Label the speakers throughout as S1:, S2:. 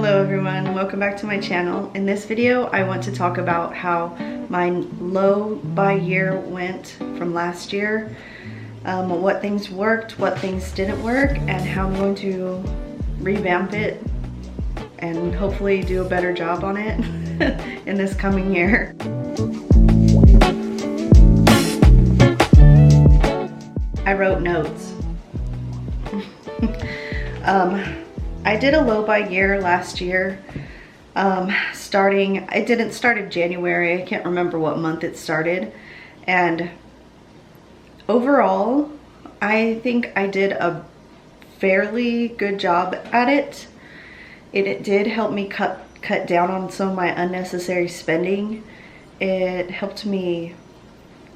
S1: Hello everyone, welcome back to my channel. In this video I want to talk about how my low buy year went from last year, what things worked, what things didn't work, and how I'm going to revamp it and hopefully do a better job on it in this coming year. I wrote notes. I did a low buy year last year, it didn't start in January, I can't remember what month it started, and overall I think I did a fairly good job at it. It did help me cut down on some of my unnecessary spending. It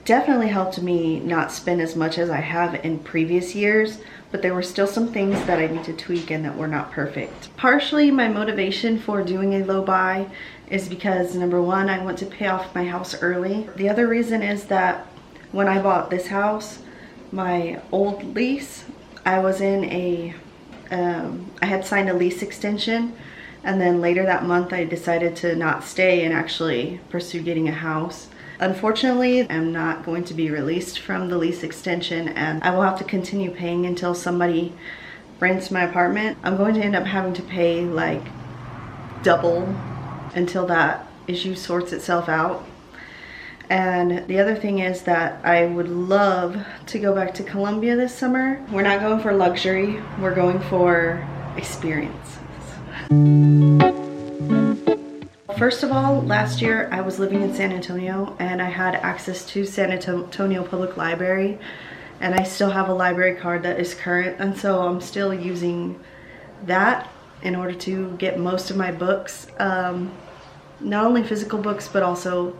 S1: definitely helped me not spend as much as I have in previous years, but there were still some things that I need to tweak and that were not perfect. Partially my motivation for doing a low buy is because number one, I want to pay off my house early. The other reason is that when I bought this house, my old lease, I was in I had signed a lease extension, and then later that month I decided to not stay and actually pursue getting a house. Unfortunately, I'm not going to be released from the lease extension, and I will have to continue paying until somebody rents my apartment. I'm going to end up having to pay like double until that issue sorts itself out. And the other thing is that I would love to go back to Colombia this summer. We're not going for luxury, we're going for experiences. First of all, last year I was living in San Antonio and I had access to San Antonio Public Library, and I still have a library card that is current, and so I'm still using that in order to get most of my books, not only physical books but also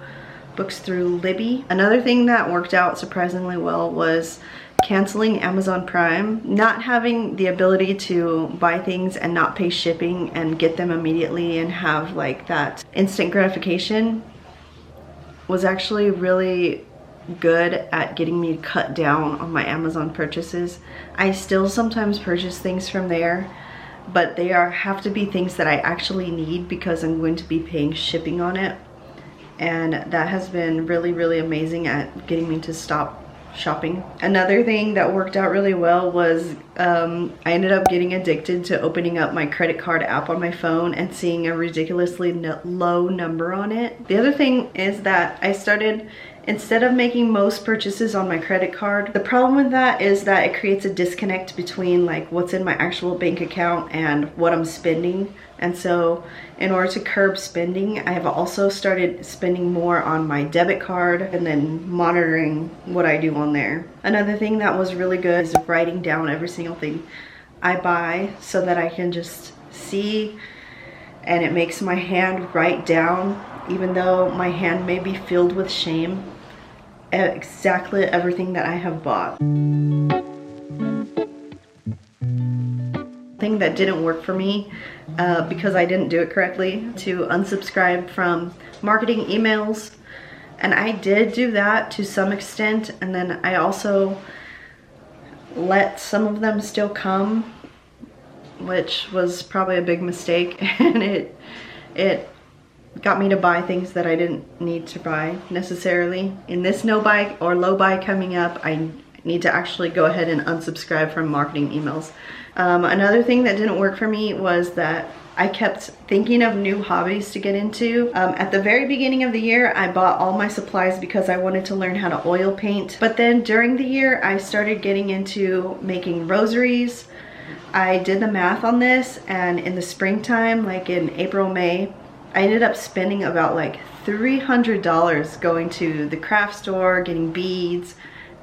S1: books through Libby. Another thing that worked out surprisingly well was canceling Amazon Prime. Not having the ability to buy things and not pay shipping and get them immediately and have like that instant gratification was actually really good at getting me to cut down on my Amazon purchases. I still sometimes purchase things from there, but they have to be things that I actually need because I'm going to be paying shipping on it, and that has been really amazing at getting me to stop shopping. Another thing that worked out really well was I ended up getting addicted to opening up my credit card app on my phone and seeing a ridiculously low number on it. The other thing is that I started, instead of making most purchases on my credit card, the problem with that is that it creates a disconnect between like what's in my actual bank account and what I'm spending. And so in order to curb spending, I have also started spending more on my debit card and then monitoring what I do on there. Another thing that was really good is writing down every single thing I buy so that I can just see, and it makes my hand write down, even though my hand may be filled with shame, exactly everything that I have bought. Thing that didn't work for me because I didn't do it correctly, to unsubscribe from marketing emails, and I did do that to some extent, and then I also let some of them still come, which was probably a big mistake, and it got me to buy things that I didn't need to buy necessarily. In this no buy or low buy coming up, I need to actually go ahead and unsubscribe from marketing emails. Another thing that didn't work for me was that I kept thinking of new hobbies to get into. At the very beginning of the year, I bought all my supplies because I wanted to learn how to oil paint. But then during the year, I started getting into making rosaries. I did the math on this, and in the springtime, like in April, May, I ended up spending about like $300 going to the craft store, getting beads,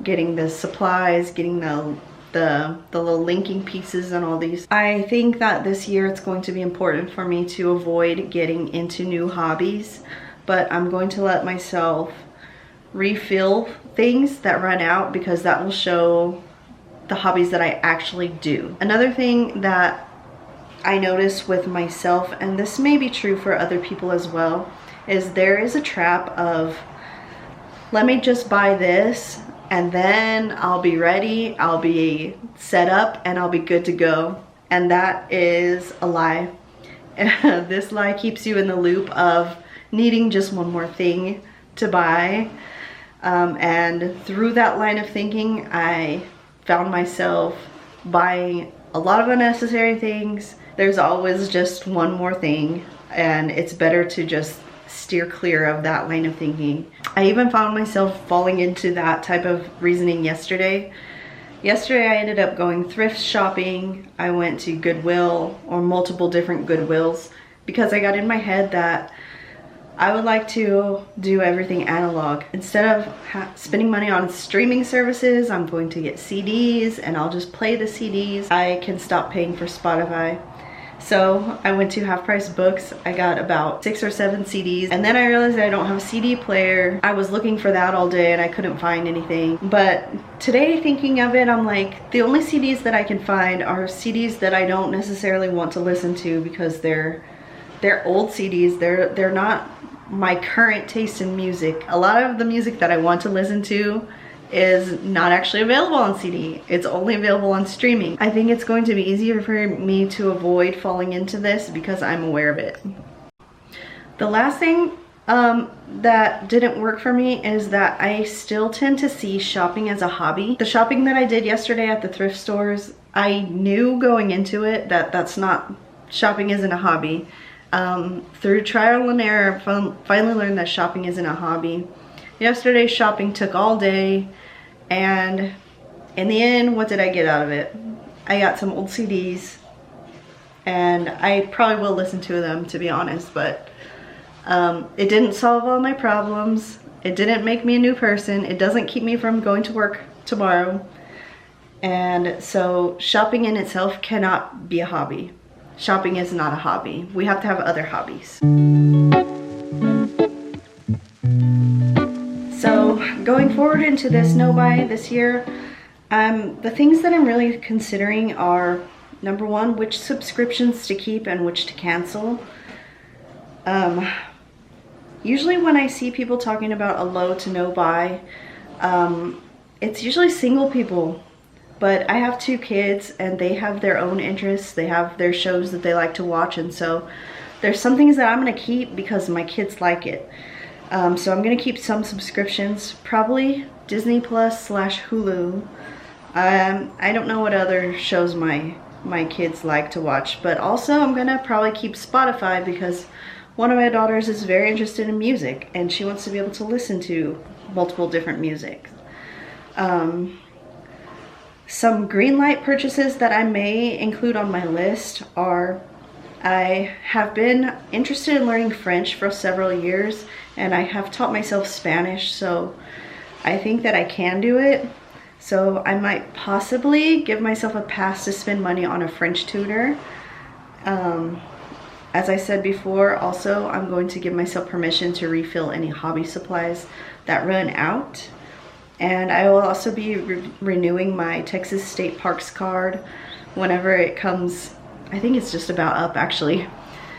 S1: getting the supplies, getting the little linking pieces and all these. I think that this year it's going to be important for me to avoid getting into new hobbies, but I'm going to let myself refill things that run out because that will show the hobbies that I actually do. Another thing that I notice with myself, and this may be true for other people as well, is there is a trap of, let me just buy this and then I'll be ready, I'll be set up, and I'll be good to go. And that is a lie. This lie keeps you in the loop of needing just one more thing to buy. And through that line of thinking, I found myself buying a lot of unnecessary things. There's always just one more thing, and it's better to just steer clear of that line of thinking. I even found myself falling into that type of reasoning yesterday. Yesterday I ended up going thrift shopping. I went to Goodwill, or multiple different Goodwills, because I got in my head that I would like to do everything analog. Instead of spending money on streaming services, I'm going to get CDs and I'll just play the CDs. I can stop paying for Spotify. So I went to Half Price Books. I got about 6 or 7 CDs, and then I realized I don't have a CD player. I was looking for that all day and I couldn't find anything. But today, thinking of it, I'm like, the only CDs that I can find are CDs that I don't necessarily want to listen to because they're old CDs. They're not my current taste in music. A lot of the music that I want to listen to is not actually available on CD. It's only available on streaming. I think it's going to be easier for me to avoid falling into this because I'm aware of it. The last thing that didn't work for me is that I still tend to see shopping as a hobby. The shopping that I did yesterday at the thrift stores, I knew going into it that shopping isn't a hobby. Through trial and error, finally learned that shopping isn't a hobby. Yesterday's shopping took all day, and in the end, what did I get out of it? I got some old CDs, and I probably will listen to them, to be honest, but it didn't solve all my problems. It didn't make me a new person. It doesn't keep me from going to work tomorrow. And so shopping in itself cannot be a hobby. Shopping is not a hobby. We have to have other hobbies. So going forward into this no-buy this year, the things that I'm really considering are, number one, which subscriptions to keep and which to cancel. Usually when I see people talking about a low to no buy, it's usually single people. But I have 2 kids and they have their own interests. They have their shows that they like to watch, and so there's some things that I'm gonna keep because my kids like it. So I'm gonna keep some subscriptions, probably Disney Plus / Hulu. I don't know what other shows my kids like to watch, but also I'm gonna probably keep Spotify because one of my daughters is very interested in music and she wants to be able to listen to multiple different music. Some green light purchases that I may include on my list are, I have been interested in learning French for several years, and I have taught myself Spanish, so I think that I can do it. So I might possibly give myself a pass to spend money on a French tutor. As I said before, also I'm going to give myself permission to refill any hobby supplies that run out. And I will also be renewing my Texas State Parks card whenever it comes. I think it's just about up, actually.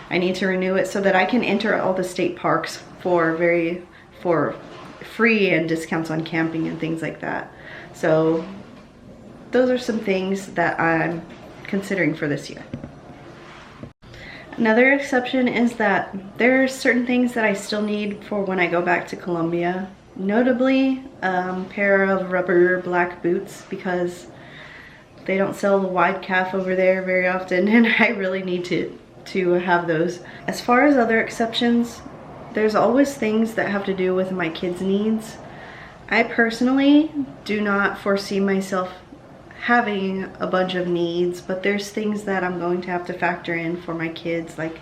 S1: I need to renew it so that I can enter all the state parks for free and discounts on camping and things like that. So those are some things that I'm considering for this year. Another exception is that there are certain things that I still need for when I go back to Colombia. Notably, pair of rubber black boots, because they don't sell the wide calf over there very often, and I really need to have those. As far as other exceptions, there's always things that have to do with my kids' needs. I personally do not foresee myself having a bunch of needs, but there's things that I'm going to have to factor in for my kids, like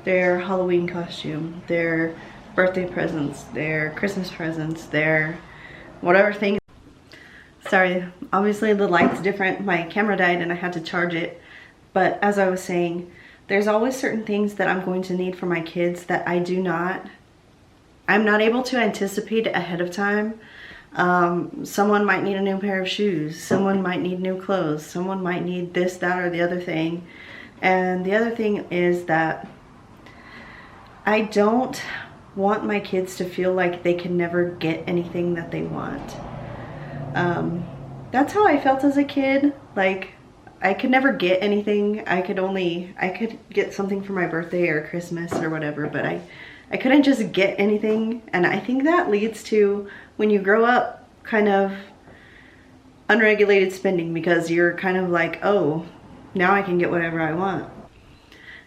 S1: their Halloween costume, their birthday presents, their Christmas presents, their whatever thing. Sorry, obviously the light's different. My camera died and I had to charge it. But as I was saying, there's always certain things that I'm going to need for my kids that I'm not able to anticipate ahead of time. Someone might need a new pair of shoes. Someone might need new clothes. Someone might need this, that, or the other thing. And the other thing is that I don't want my kids to feel like they can never get anything that they want. That's how I felt as a kid. Like, I could never get anything. I could get something for my birthday or Christmas or whatever, but I couldn't just get anything. And I think that leads to, when you grow up, kind of unregulated spending, because you're kind of like, oh, now I can get whatever I want.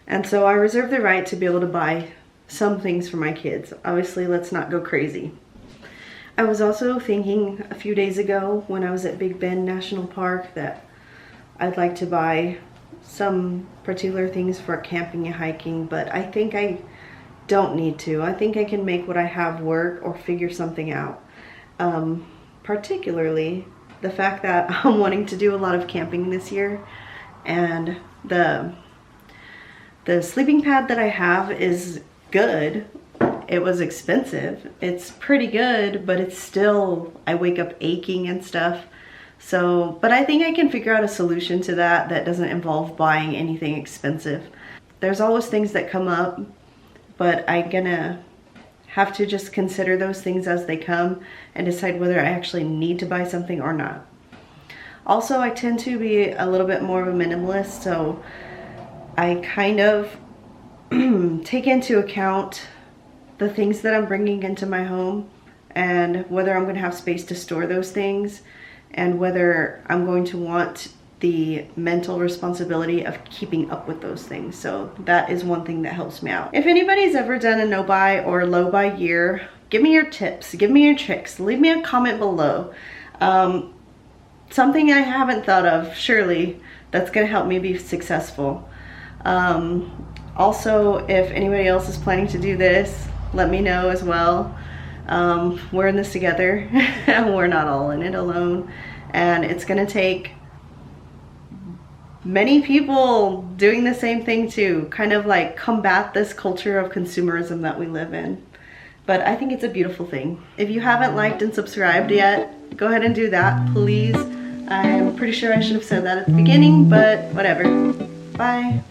S1: And so I reserve the right to be able to buy some things for my kids. Obviously, let's not go crazy. I was also thinking a few days ago when I was at Big Bend National Park that I'd like to buy some particular things for camping and hiking, but I think I don't need to. I think I can make what I have work or figure something out. Particularly the fact that I'm wanting to do a lot of camping this year, and the sleeping pad that I have is good. It was expensive. It's pretty good, but it's still, I wake up aching and stuff. So, but I think I can figure out a solution to that that doesn't involve buying anything expensive. There's always things that come up, but I'm gonna have to just consider those things as they come and decide whether I actually need to buy something or not. Also, I tend to be a little bit more of a minimalist, so I kind of take into account the things that I'm bringing into my home and whether I'm going to have space to store those things, and whether I'm going to want the mental responsibility of keeping up with those things. So that is one thing that helps me out. If anybody's ever done a no buy or low buy year, give me your tips, give me your tricks, leave me a comment below. Something I haven't thought of, surely, that's gonna help me be successful. Also, if anybody else is planning to do this, let me know as well. We're in this together and we're not all in it alone, and it's gonna take many people doing the same thing to kind of like combat this culture of consumerism that we live in. But I think it's a beautiful thing. If you haven't liked and subscribed yet, go ahead and do that, please. I'm pretty sure I should have said that at the beginning, but whatever. Bye.